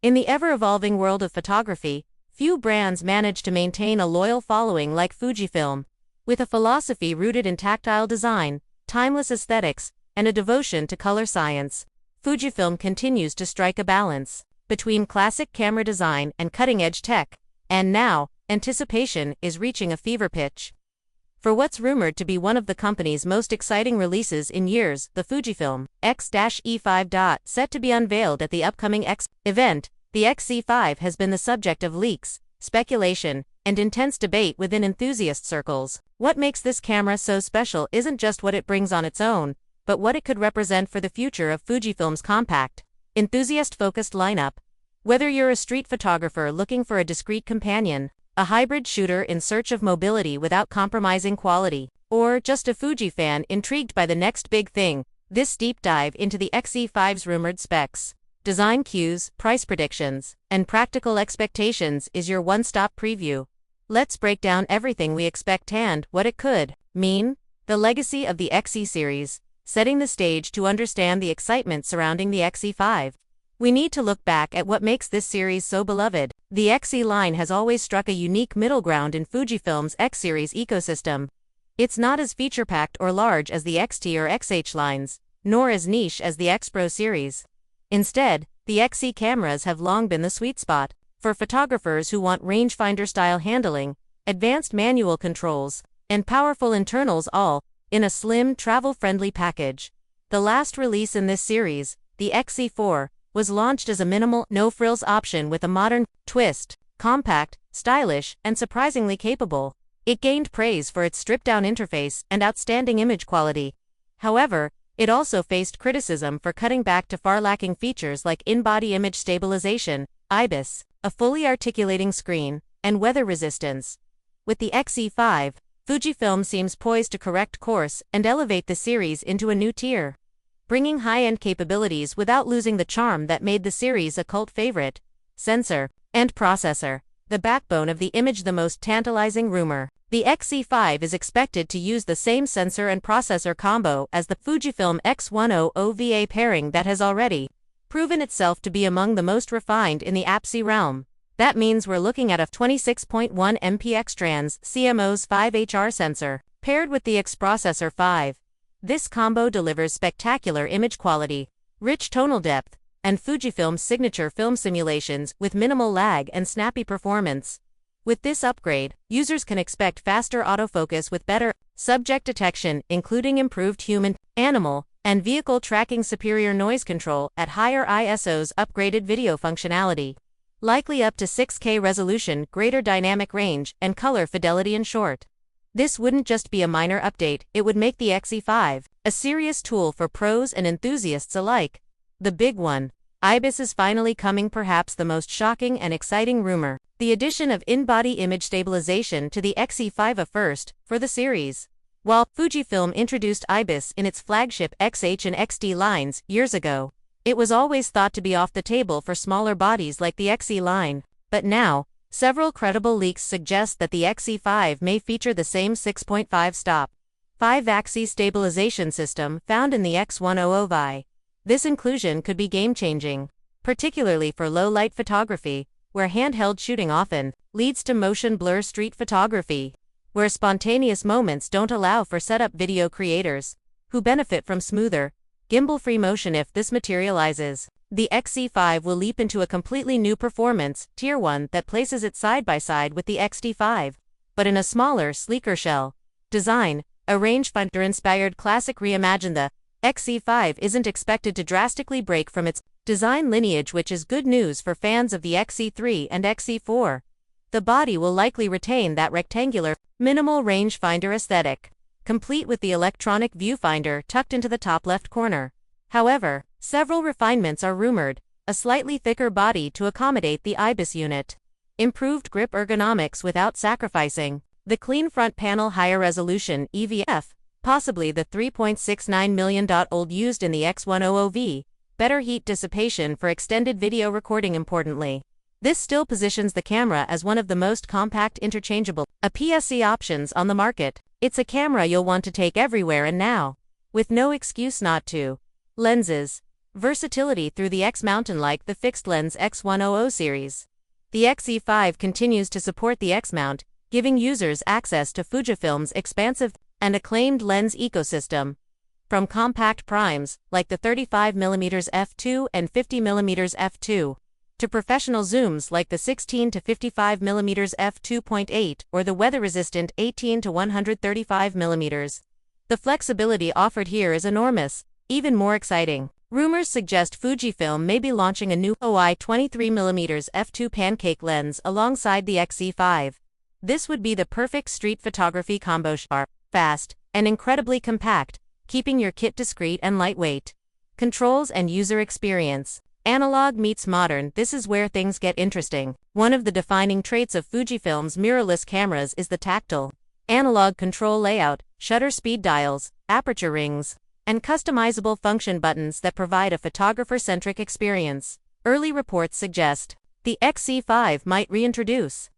In the ever-evolving world of photography, few brands manage to maintain a loyal following like Fujifilm. With a philosophy rooted in tactile design, timeless aesthetics, and a devotion to color science, Fujifilm continues to strike a balance between classic camera design and cutting-edge tech, and now, anticipation is reaching a fever pitch for what's rumored to be one of the company's most exciting releases in years, the Fujifilm X-E5. Set to be unveiled at the upcoming X event, the X-E5 has been the subject of leaks, speculation, and intense debate within enthusiast circles. What makes this camera so special isn't just what it brings on its own, but what it could represent for the future of Fujifilm's compact, enthusiast-focused lineup. Whether you're a street photographer looking for a discreet companion, a hybrid shooter in search of mobility without compromising quality, or just a Fuji fan intrigued by the next big thing, this deep dive into the X-E5's rumored specs, design cues, price predictions, and practical expectations is your one-stop preview. Let's break down everything we expect and what it could mean. The legacy of the X-E series, setting the stage to understand the excitement surrounding the X-E5. We need to look back at what makes this series so beloved. The X-E line has always struck a unique middle ground in Fujifilm's X-series ecosystem. It's not as feature-packed or large as the XT or XH lines, nor as niche as the X-Pro series. Instead, the X-E cameras have long been the sweet spot for photographers who want rangefinder-style handling, advanced manual controls, and powerful internals, all in a slim, travel-friendly package. The last release in this series, the X-E4, was launched as a minimal, no-frills option with a modern twist, compact, stylish, and surprisingly capable. It gained praise for its stripped-down interface and outstanding image quality. However, it also faced criticism for cutting back to far-lacking features like in-body image stabilization, IBIS, a fully articulating screen, and weather resistance. With the X-E5, Fujifilm seems poised to correct course and elevate the series into a new tier, bringing high-end capabilities without losing the charm that made the series a cult favorite. Sensor and processor, the backbone of the image. The most tantalizing rumor, the X-E5 is expected to use the same sensor and processor combo as the Fujifilm X100 pairing that has already proven itself to be among the most refined in the APS-C realm. That means we're looking at a 26.1 mpx trans CMOS 5HR sensor, paired with the X processor 5. This combo delivers spectacular image quality, rich tonal depth, and Fujifilm's signature film simulations with minimal lag and snappy performance. With this upgrade, users can expect faster autofocus with better subject detection, including improved human, animal, and vehicle tracking, superior noise control at higher ISOs, upgraded video functionality, likely up to 6K resolution, greater dynamic range, and color fidelity. In short, this wouldn't just be a minor update, it would make the X-E5 a serious tool for pros and enthusiasts alike. The big one, IBIS, is finally coming, perhaps the most shocking and exciting rumor. The addition of in-body image stabilization to the X-E5, a first for the series. While Fujifilm introduced IBIS in its flagship XH and XT lines years ago, it was always thought to be off the table for smaller bodies like the X-E line. But now, several credible leaks suggest that the X-E5 may feature the same 6.5 stop, 5-axis stabilization system found in the X100. This inclusion could be game-changing, particularly for low-light photography, where handheld shooting often leads to motion blur, street photography, where spontaneous moments don't allow for setup, video creators who benefit from smoother, gimbal-free motion. If this materializes, the X-E5 will leap into a completely new performance tier 1 that places it side by side with the X-T5, but in a smaller, sleeker shell design, a rangefinder-inspired classic reimagined. The X-E5 isn't expected to drastically break from its design lineage, which is good news for fans of the X-E3 and X-E4. The body will likely retain that rectangular, minimal rangefinder aesthetic, complete with the electronic viewfinder tucked into the top left corner. However, several refinements are rumored: a slightly thicker body to accommodate the IBIS unit, improved grip ergonomics without sacrificing the clean front panel, higher resolution EVF, possibly the 3.69 million old used in the X100, better heat dissipation for extended video recording. Importantly, this still positions the camera as one of the most compact interchangeable APS-C options on the market. It's a camera you'll want to take everywhere and now, with no excuse not to. Lenses. Versatility through the X mountain like the fixed lens X100 series. The X-E5 continues to support the X mount, giving users access to Fujifilm's expansive and acclaimed lens ecosystem. From compact primes, like the 35mm f2 and 50mm f2, to professional zooms like the 16 to 55mm f2.8 or the weather-resistant 18 to 135mm. The flexibility offered here is enormous. Even more exciting, rumors suggest Fujifilm may be launching a new OI 23mm f2 Pancake lens alongside the X-E5. This would be the perfect street photography combo: sharp, fast, and incredibly compact, keeping your kit discreet and lightweight. Controls and user experience. Analog meets modern, this is where things get interesting. One of the defining traits of Fujifilm's mirrorless cameras is the tactile, analog control layout, shutter speed dials, aperture rings, and customizable function buttons that provide a photographer-centric experience. Early reports suggest the X-E5 might reintroduce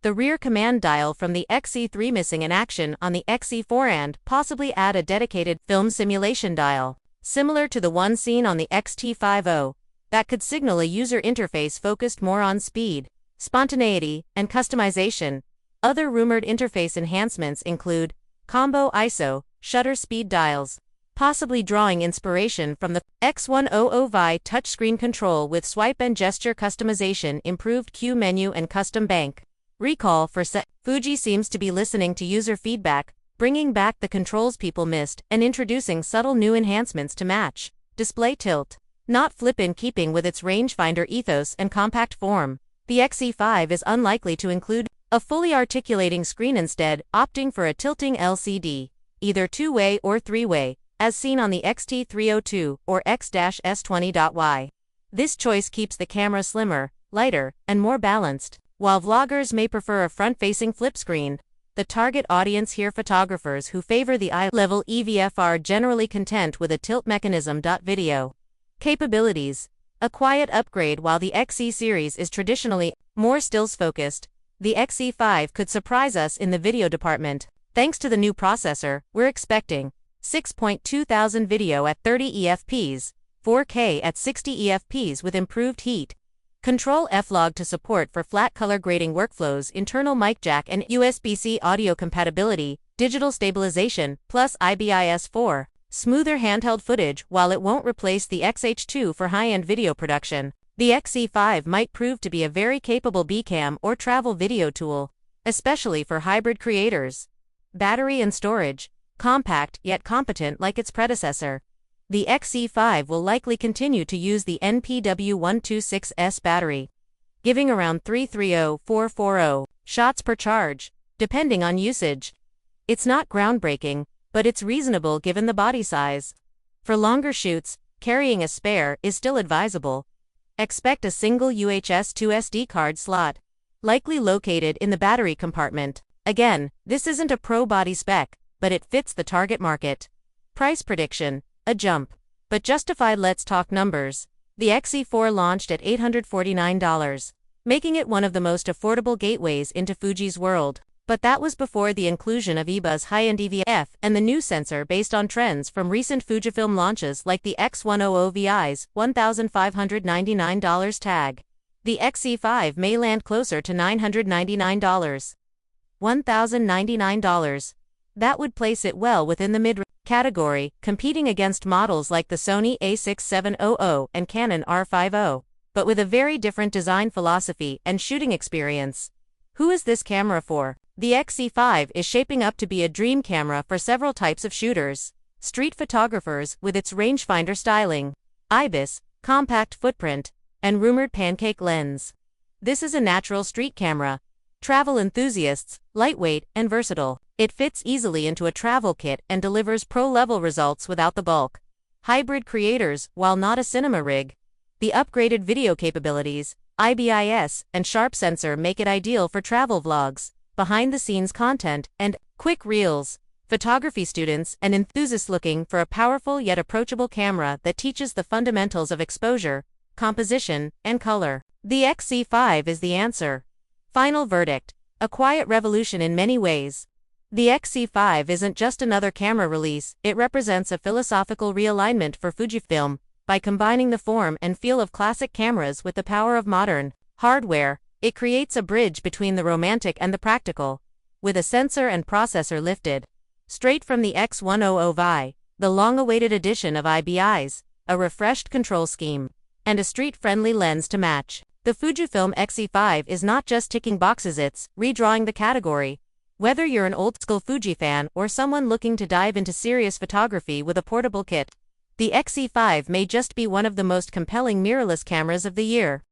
the rear command dial from the X-E3, missing in action on the X-E4, and possibly add a dedicated film simulation dial, similar to the one seen on the X-T50, that could signal a user interface focused more on speed, spontaneity, and customization. Other rumored interface enhancements include combo ISO, shutter speed dials, possibly drawing inspiration from the X100 touchscreen control with swipe and gesture customization, improved Q menu, and custom bank recall for set. Fuji seems to be listening to user feedback, bringing back the controls people missed and introducing subtle new enhancements to match display tilt, not flip, in keeping with its rangefinder ethos and compact form. The X-E5 is unlikely to include a fully articulating screen, instead opting for a tilting LCD, either two-way or three-way, as seen on the XT302 or X-S20Y. This choice keeps the camera slimmer, lighter, and more balanced. While vloggers may prefer a front-facing flip screen, the target audience here, photographers who favor the eye-level EVF, are generally content with a tilt mechanism. Video capabilities. A quiet upgrade. While the X-E series is traditionally more stills-focused, the X-E5 could surprise us in the video department. Thanks to the new processor, we're expecting 6.2 thousand video at 30 EFPs, 4K at 60 EFPs with improved heat control, F-Log to support for flat color grading workflows, internal mic jack and USB-C audio compatibility, digital stabilization, plus IBIS 4. Smoother handheld footage. While it won't replace the XH2 for high-end video production, the X-E5 might prove to be a very capable B-cam or travel video tool, especially for hybrid creators. Battery and storage. Compact, yet competent like its predecessor. The X-E5 will likely continue to use the NPW126S battery, giving around 330-440 shots per charge, depending on usage. It's not groundbreaking, but it's reasonable given the body size. For longer shoots, carrying a spare is still advisable. Expect a single UHS-2 SD card slot, likely located in the battery compartment. Again, this isn't a pro body spec, but it fits the target market. Price prediction, a jump, but justified. Let's talk numbers. The X-E4 launched at $849, making it one of the most affordable gateways into Fuji's world. But that was before the inclusion of IBIS high-end EVF and the new sensor based on trends from recent Fujifilm launches like the X100Vi's $1,599 tag. The X-E5 may land closer to $999. $1,099. That would place it well within the mid category, competing against models like the Sony a6700 and Canon R50, but with a very different design philosophy and shooting experience. Who is this camera for? The X-E5 is shaping up to be a dream camera for several types of shooters. Street photographers with its rangefinder styling, IBIS, compact footprint, and rumored Pancake lens. This is a natural street camera. Travel enthusiasts, lightweight and versatile. It fits easily into a travel kit and delivers pro-level results without the bulk. Hybrid creators, while not a cinema rig. The upgraded video capabilities, IBIS, and sharp sensor make it ideal for travel vlogs, behind-the-scenes content, and quick reels. Photography students and enthusiasts looking for a powerful yet approachable camera that teaches the fundamentals of exposure, composition, and color. The X-E5 is the answer. Final verdict: a quiet revolution in many ways. The X-E5 isn't just another camera release, it represents a philosophical realignment for Fujifilm, By combining the form and feel of classic cameras with the power of modern hardware, it creates a bridge between the romantic and the practical. With a sensor and processor lifted straight from the X100V, the long-awaited addition of IBIS, a refreshed control scheme, and a street-friendly lens to match, the Fujifilm X-E5 is not just ticking boxes, it's redrawing the category. Whether you're an old-school Fuji fan or someone looking to dive into serious photography with a portable kit, the X-E5 may just be one of the most compelling mirrorless cameras of the year.